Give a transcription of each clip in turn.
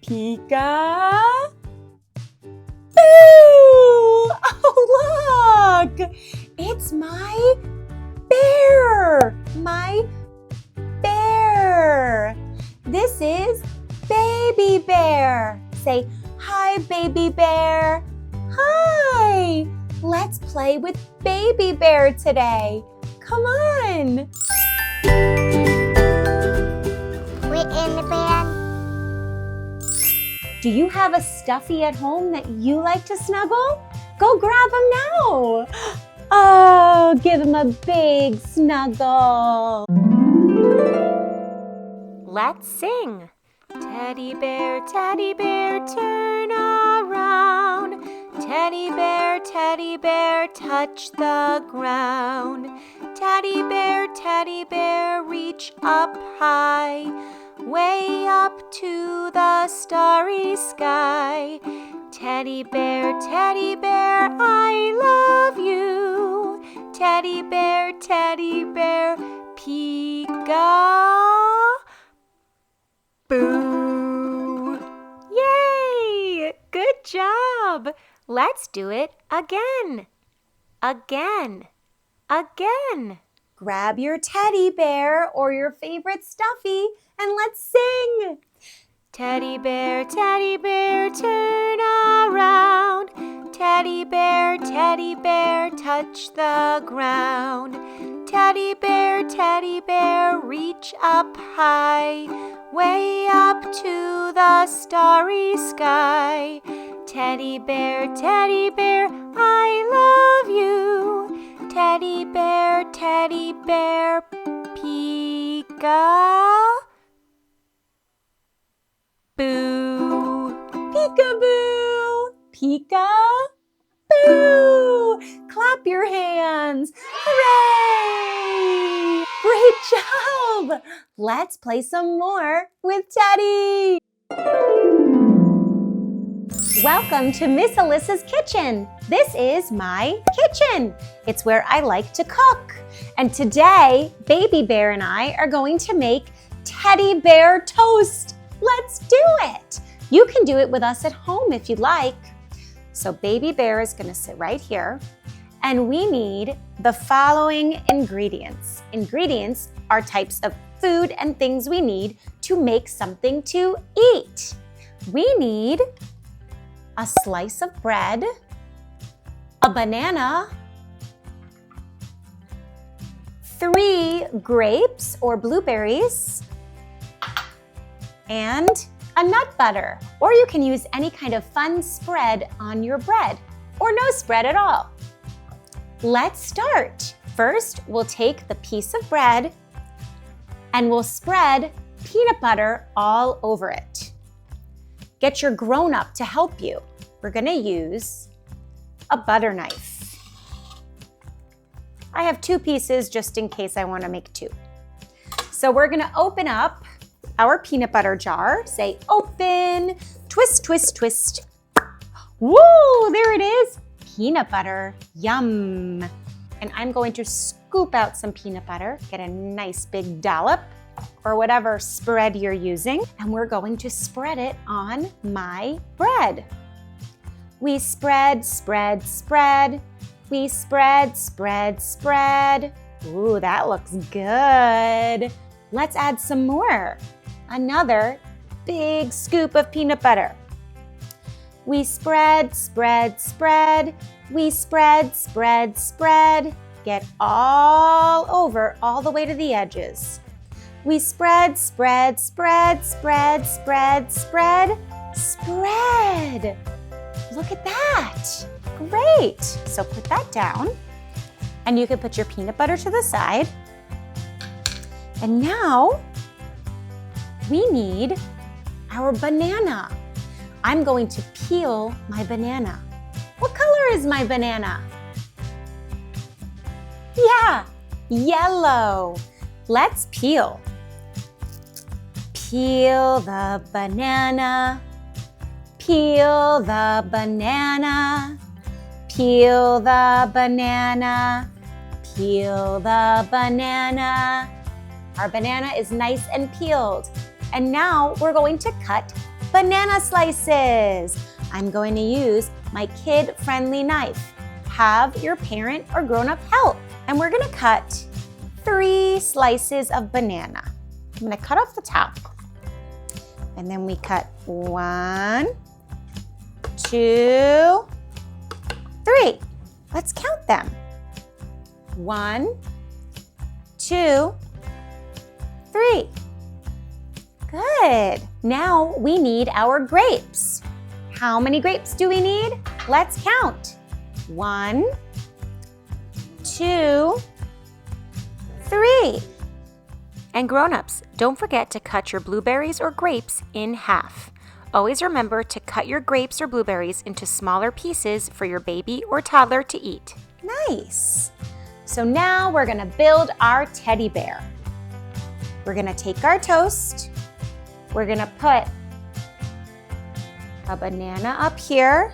Pika. Boo! Oh, look! It's my bear! My bear! This is Baby Bear. Say, hi, Baby Bear. Hi! Let's play with Baby Bear today. Come on! We're in the band. Do you have a stuffy at home that you like to snuggle? Go grab him now! Oh, give him a big snuggle. Let's sing. Teddy bear, turn around. Teddy bear, touch the ground. Teddy bear, reach up high, way up to the starry sky. Teddy bear, I love you. Teddy bear, Pika. Boo! Yay! Good job! Let's do it again. Again. Grab your teddy bear or your favorite stuffy and let's sing. Teddy bear, turn around. Teddy bear, touch the ground. Teddy bear, reach up high, way up to the starry sky. Teddy bear, I love you. Teddy bear, Pika. Boo! Peekaboo! Peekaboo! Clap your hands! Hooray! Great job! Let's play some more with Teddy! Welcome to Miss Alyssa's kitchen. This is my kitchen. It's where I like to cook. And today, Baby Bear and I are going to make teddy bear toast. Let's do it. You can do it with us at home if you'd like. So Baby Bear is going to sit right here. And we need the following ingredients. Ingredients are types of food and things we need to make something to eat. We need a slice of bread, a banana, 3 grapes or blueberries, and a nut butter. Or you can use any kind of fun spread on your bread, or no spread at all. Let's start. First, we'll take the piece of bread and we'll spread peanut butter all over it. Get your grown-up to help you. We're gonna use a butter knife. I have 2 pieces just in case I wanna make 2. So we're gonna open up our peanut butter jar. Say open, twist, twist, twist. Woo, there it is. Peanut butter, yum. And I'm going to scoop out some peanut butter, get a nice big dollop or whatever spread you're using, and we're going to spread it on my bread. We spread, spread, spread. We spread, spread, spread. Ooh, that looks good. Let's add some more. Another big scoop of peanut butter. We spread, spread, spread. We spread, spread, spread. Get all over, all the way to the edges. We spread, spread, spread, spread, spread, spread, spread. Look at that. Great. So put that down. And you can put your peanut butter to the side. And now we need our banana. I'm going to peel my banana. What color is my banana? Yeah, yellow. Let's peel. Peel the banana. Peel the banana. Peel the banana. Peel the banana. Our banana is nice and peeled. And now we're going to cut banana slices. I'm going to use my kid-friendly knife. Have your parent or grown-up help. And we're gonna cut 3 slices of banana. I'm gonna cut off the top. And then we cut 1, 2, 3. Let's count them. 1, 2, 3. Good. Now we need our grapes. How many grapes do we need? Let's count. 1, 2, 3. And grown-ups, don't forget to cut your blueberries or grapes in half. Always remember to cut your grapes or blueberries into smaller pieces for your baby or toddler to eat. Nice. So now we're gonna build our teddy bear. We're gonna take our toast. We're gonna put a banana up here,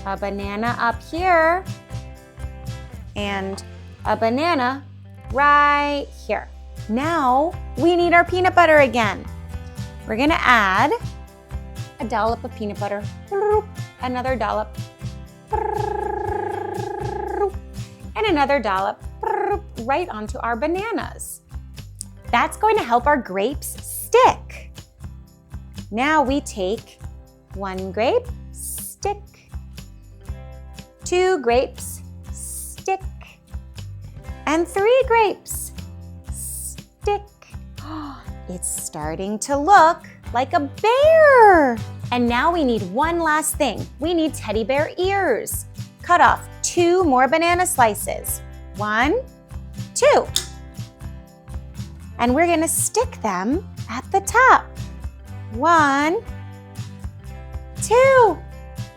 a banana up here, and a banana right here. Now we need our peanut butter again. We're gonna add a dollop of peanut butter, another dollop, and another dollop right onto our bananas. That's going to help our grapes stick. Now we take 1 grape, stick, 2 grapes, stick, and 3 grapes, stick. It's starting to look like a bear. And now we need one last thing. We need teddy bear ears. Cut off 2 more banana slices. 1, 2. And we're gonna stick them at the top. 1, 2.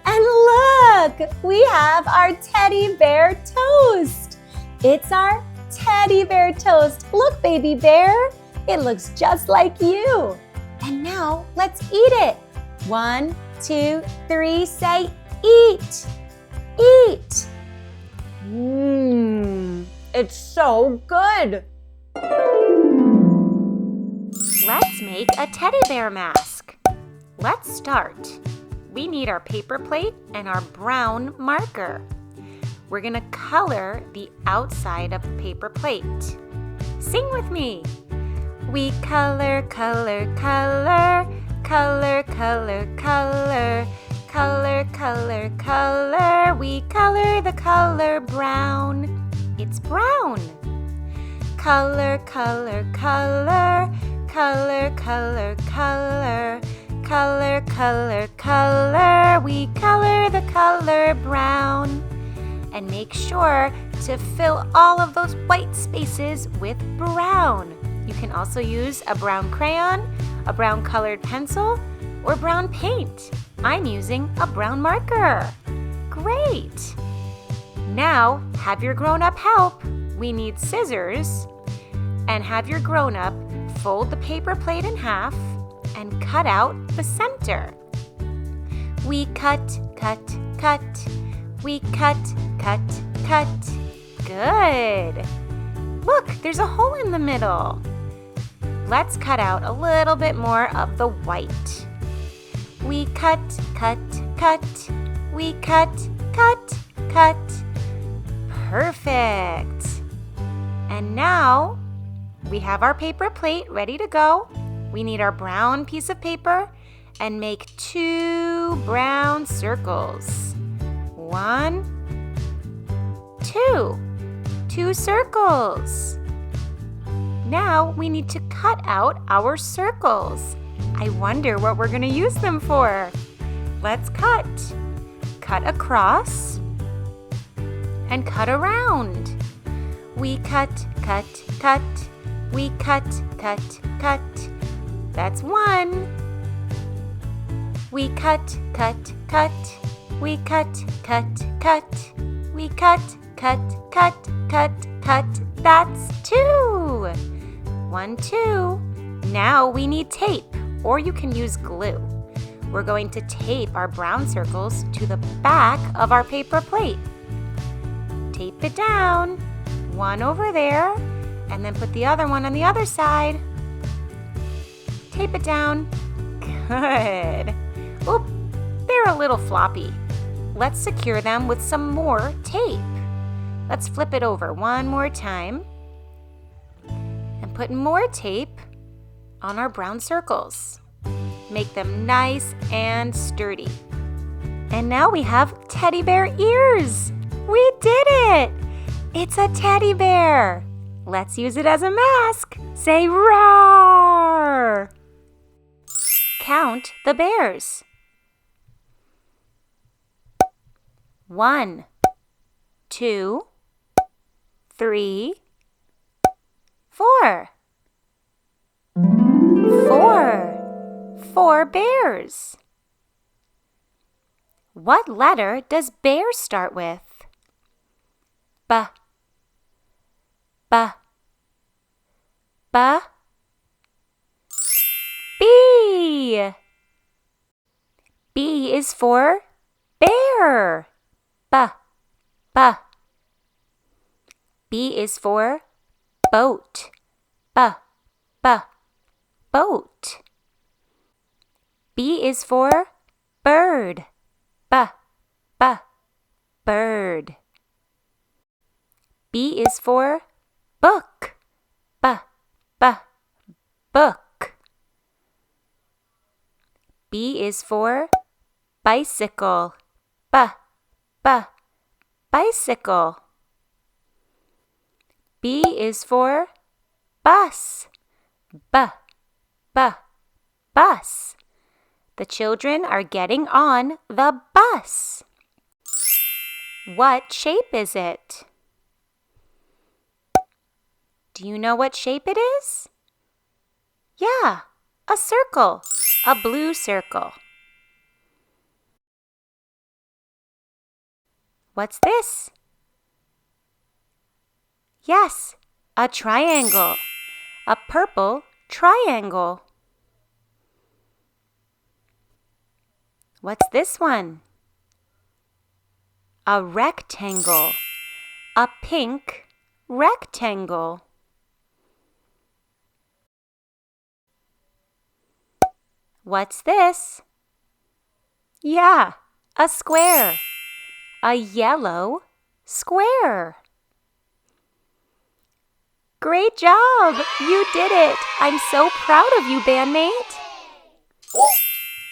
And look, we have our teddy bear toast. It's our teddy bear toast. Look, baby bear, it looks just like you. And now let's eat it. 1, 2, 3, say eat, eat. It's so good. Let's make a teddy bear mask. Let's start. We need our paper plate and our brown marker. We're gonna color the outside of the paper plate. Sing with me. We color, color, color, color, color, color, color, color, color. We color the color brown. It's brown. Color, color, color, color, color, color, color, color, color. We color the color brown. And make sure to fill all of those white spaces with brown. You can also use a brown crayon, a brown colored pencil, or brown paint. I'm using a brown marker. Great! Now, have your grown-up help. We need scissors. And have your grown-up fold the paper plate in half and cut out the center. We cut, cut, cut. We cut, cut, cut. Good. Look, there's a hole in the middle. Let's cut out a little bit more of the white. We cut, cut, cut. We cut, cut, cut. Perfect. And now we have our paper plate ready to go. We need our brown piece of paper and make 2 brown circles. 1, 2. 2 circles. Now we need to cut out our circles. I wonder what we're going to use them for. Let's cut. Cut across and cut around. We cut, cut, cut. We cut, cut, cut. That's 1. We cut, cut, cut. We cut, cut, cut. We cut, cut, cut, cut, cut. That's 2. 1, 2. Now we need tape, or you can use glue. We're going to tape our brown circles to the back of our paper plate. Tape it down. 1 over there, and then put the other one on the other side. Tape it down. Good. Oop, they're a little floppy. Let's secure them with some more tape. Let's flip it over one more time and put more tape on our brown circles. Make them nice and sturdy. And now we have teddy bear ears. We did it! It's a teddy bear. Let's use it as a mask. Say roar! Count the bears. 1, 2, 3, 4. 4 bears. What letter does bear start with? B. B. B. B. B is for bear. B. B. B is for boat. B. B. Boat. B is for bird. B. B. Bird. B is for book. B. B. Book. B is for bicycle. B. B. Bicycle. B is for bus. B. B. Bus. The children are getting on the bus. What shape is it? Do you know what shape it is? Yeah, a circle, a blue circle. What's this? Yes, a triangle, a purple triangle. What's this one? A rectangle, a pink rectangle. What's this? Yeah, a square, a yellow square. Great job! You did it! I'm so proud of you, bandmate.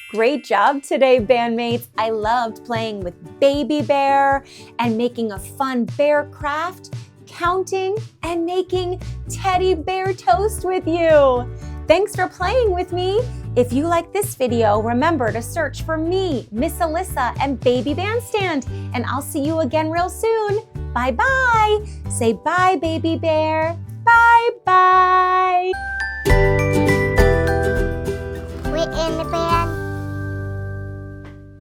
Great job today, bandmates. I loved playing with Baby Bear and making a fun bear craft, counting and making teddy bear toast with you. Thanks for playing with me. If you like this video, remember to search for me, Miss Alyssa, and Baby Bandstand, and I'll see you again real soon. Bye-bye. Say bye, Baby Bear. Bye-bye.